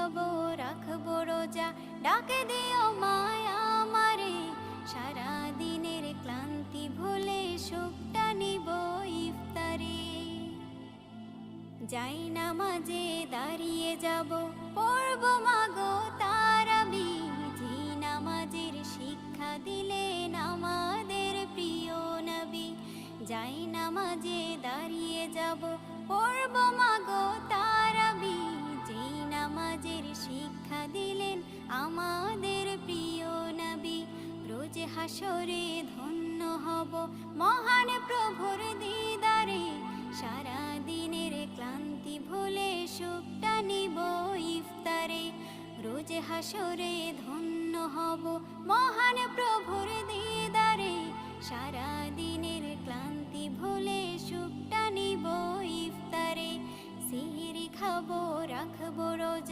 খাবো রাখবো রোজা, ডাকে দিও মায়া আমারে, সারা দিনের ক্লান্তি ভুলে সুখটা নিব ইফতারে। যাই নামাজে দাঁড়িয়ে যাব, পড়ব মাগো তারাবি, যে নামাজের শিক্ষা দিলেন আমাদের প্রিয় নবী। যাই নামাজে দাঁড়িয়ে যাব, পড়ব মাগো তারাবি, যে নামাজের শিক্ষা দিলেন আমাদের প্রিয় নবী। রোজ হাসরে ধন্য হব মহান প্রভুর দিদারে, সারা দিনের ক্লান্তি ভুলে সুখটা নিব ইফতারে। রোজ হাসরে ধন্য হব মহান প্রভুর দিদারে, সারা দিনের ক্লান্তি ভুলে সুখটা নিব ইফতারে। সিহরি খাবো রাখবো রোজা।